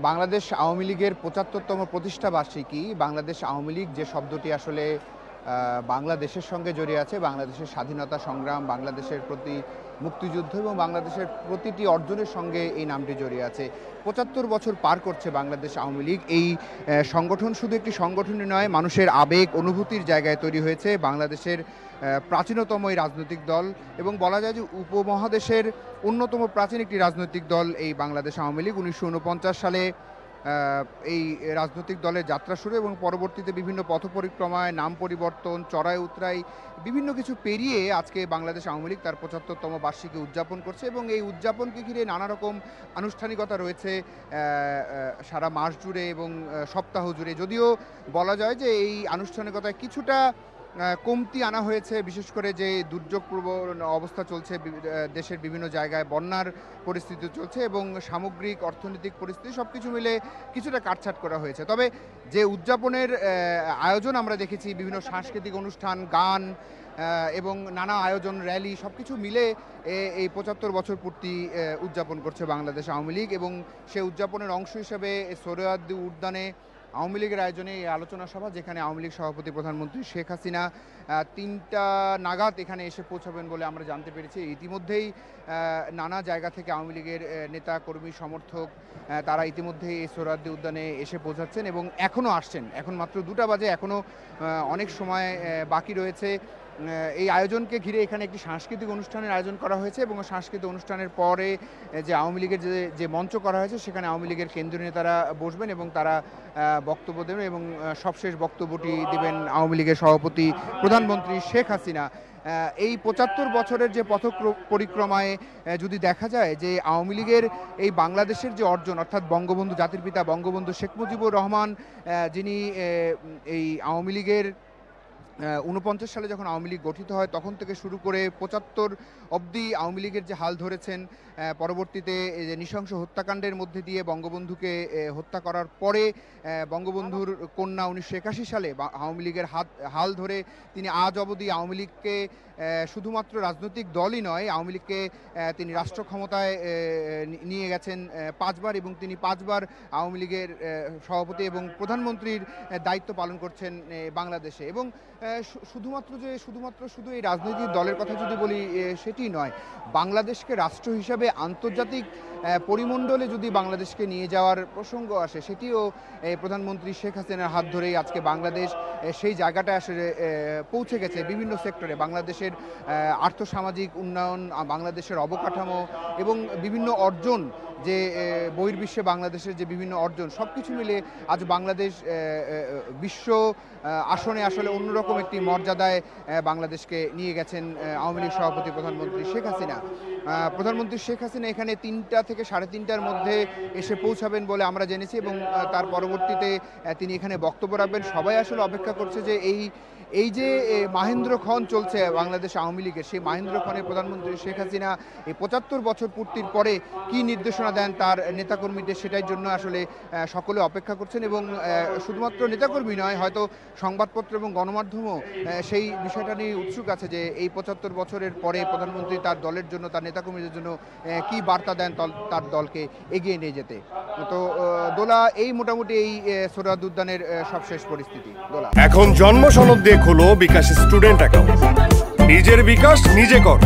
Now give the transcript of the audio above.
বাংলাদেশ আওয়ামী লীগের ৭৫তম প্রতিষ্ঠা বার্ষিকী। বাংলাদেশ আওয়ামী লীগ যে শব্দটি আসলে বাংলাদেশের সঙ্গে জড়িয়ে আছে, বাংলাদেশের স্বাধীনতা সংগ্রাম, বাংলাদেশের প্রতি মুক্তিযুদ্ধ এবং বাংলাদেশের প্রতিটি অর্জনের সঙ্গে এই নামটি জড়িয়ে আছে। ৭৫ বছর পার করছে বাংলাদেশ আওয়ামী লীগ। এই সংগঠন শুধু একটি সংগঠনই নয়, মানুষের আবেগ অনুভূতির জায়গায় তৈরি হয়েছে। বাংলাদেশের প্রাচীনতম এই রাজনৈতিক দল এবং বলা যায় যে উপমহাদেশের অন্যতম প্রাচীন একটি রাজনৈতিক দল এই বাংলাদেশ আওয়ামী লীগ। ১৯৪৯ সালে এই রাজনৈতিক দলের যাত্রা শুরু এবং পরবর্তীতে বিভিন্ন পথ পরিক্রমায়, নাম পরিবর্তন, চড়াই উতরাই বিভিন্ন কিছু পেরিয়ে আজকে বাংলাদেশ আওয়ামী লীগ তার ৭৫তম বার্ষিকী উদযাপন করছে এবং এই উদযাপনকে ঘিরে নানা রকম আনুষ্ঠানিকতা রয়েছে সারা মাস জুড়ে এবং সপ্তাহ জুড়ে। যদিও বলা যায় যে এই আনুষ্ঠানিকতায় কিছুটা কমতি আনা হয়েছে, বিশেষ করে যে দুর্যোগপূর্ব অবস্থা চলছে দেশের বিভিন্ন জায়গায়, বন্যার পরিস্থিতি চলছে এবং সামগ্রিক অর্থনৈতিক পরিস্থিতি সব কিছু মিলে কিছুটা কাটছাট করা হয়েছে। তবে যে উদযাপনের আয়োজন আমরা দেখেছি, বিভিন্ন সাংস্কৃতিক অনুষ্ঠান, গান এবং নানা আয়োজন, র্যালি সব কিছু মিলে এই ৭৫ বছর পূর্তি উদযাপন করছে বাংলাদেশ আওয়ামী লীগ এবং সে উদযাপনের অংশ হিসেবে সোহরাওয়ার্দী উদ্যানে আওয়ামী লীগের আয়োজনে এই আলোচনা সভা, যেখানে আওয়ামী লীগ সভাপতি প্রধানমন্ত্রী শেখ হাসিনা ৩টা নাগাদ এখানে এসে পৌঁছাবেন বলে আমরা জানতে পেরেছি। ইতিমধ্যেই নানা জায়গা থেকে আওয়ামী লীগের নেতা কর্মী সমর্থক তারা ইতিমধ্যেই এই সোহরাওয়ার্দী উদ্যানে এসে পৌঁছাচ্ছেন এবং এখনও আসছেন। এখন মাত্র 2টা বাজে, এখনও অনেক সময় বাকি রয়েছে। এই আয়োজনকে ঘিরে এখানে একটি সাংস্কৃতিক অনুষ্ঠানের আয়োজন করা হয়েছে এবং সাংস্কৃতিক অনুষ্ঠানের পরে যে আওয়ামী লীগের যে মঞ্চ করা হয়েছে সেখানে আওয়ামী লীগের কেন্দ্রীয় নেতারা বসবেন এবং তারা বক্তব্য দেবেন এবং সবশেষ বক্তব্যটি দেবেন আওয়ামী লীগের সভাপতি প্রধানমন্ত্রী শেখ হাসিনা। এই ৭৫ বছরের যে পথ পরিক্রমায় যদি দেখা যায় যে আওয়ামী লীগের এই বাংলাদেশের যে অর্জন, অর্থাৎ বঙ্গবন্ধু, জাতির পিতা বঙ্গবন্ধু শেখ মুজিবুর রহমান, যিনি এই আওয়ামী লীগের 49 সালে যখন আওয়ামী লীগ গঠিত হয় তখন থেকে শুরু করে ৭৫ অবধি আওয়ামী লীগের যে হাল ধরেছেন, পরবর্তীতে যে নৃশংস হত্যাকাণ্ডের মধ্যে দিয়ে বঙ্গবন্ধুকে হত্যা করার পরে বঙ্গবন্ধুর কন্যা ১৯৮১ সালে আওয়ামী লীগের হাল ধরে তিনি আজ অবধি আওয়ামী লীগকে শুধুমাত্র রাজনৈতিক দলই নয়, আওয়ামী লীগকে তিনি রাষ্ট্র ক্ষমতায় নিয়ে গেছেন 5 বার এবং তিনি 5 বার আওয়ামী লীগের সভাপতি এবং প্রধানমন্ত্রীর দায়িত্ব পালন করছেন বাংলাদেশে। এবং শুধু এই রাজনৈতিক দলের কথা যদি বলি সেটি নয়, বাংলাদেশকে রাষ্ট্র হিসাবে আন্তর্জাতিক পরিমণ্ডলে যদি বাংলাদেশকে নিয়ে যাওয়ার প্রসঙ্গ আসে, সেটিও প্রধানমন্ত্রী শেখ হাসিনার হাত ধরেই আজকে বাংলাদেশ সেই জায়গাটা আসলে পৌঁছে গেছে। বিভিন্ন সেক্টরে বাংলাদেশের আর্থসামাজিক উন্নয়ন, বাংলাদেশের অবকাঠামো এবং বিভিন্ন অর্জন, যে বহির্বিশ্বে বাংলাদেশের যে বিভিন্ন অর্জন, সব কিছু মিলে আজ বাংলাদেশ বিশ্ব আসনে আসলে অন্যরকম একটি মর্যাদায় বাংলাদেশকে নিয়ে গেছেন আওয়ামী লীগ সভাপতি প্রধানমন্ত্রী শেখ হাসিনা। প্রধানমন্ত্রী শেখ হাসিনা এখানে ৩টা থেকে ৩:৩০টার মধ্যে এসে পৌঁছাবেন বলে আমরা জেনেছি এবং তার পরবর্তীতে তিনি এখানে বক্তব্য রাখবেন। সবাই আসলে অপেক্ষা করছে যে এই যে মাহেন্দ্রক্ষণ চলছে বাংলাদেশ আওয়ামী লীগের, সেই মাহেন্দ্রক্ষণে প্রধানমন্ত্রী শেখ হাসিনা এই ৭৫ বছর পূর্তির পরে কি নির্দেশনা দেন তার নেতাকর্মীদের, সেটার জন্য আসলে সকলে অপেক্ষা করছেন এবং শুধুমাত্র নেতাকর্মী নয়, হয়তো সংবাদপত্র এবং গণমাধ্যমও সেই বিষয়টা নিয়ে উৎসুক আছে যে এই ৭৫ বছরের পরে প্রধানমন্ত্রী তার দলের জন্য, তার নেতাকর্মীদের জন্য কি বার্তা দেন তার দলকে এগিয়ে নিয়ে যেতে। তো দোলা, এই মোটামুটি এই সোহরাওয়ার্দী উদ্যানের সবশেষ পরিস্থিতি। দোলা, এখন জন্ম সনদ দিয়ে খোলো বিকাশ স্টুডেন্ট অ্যাকাউন্ট। নিজের বিকাশ নিজে কর।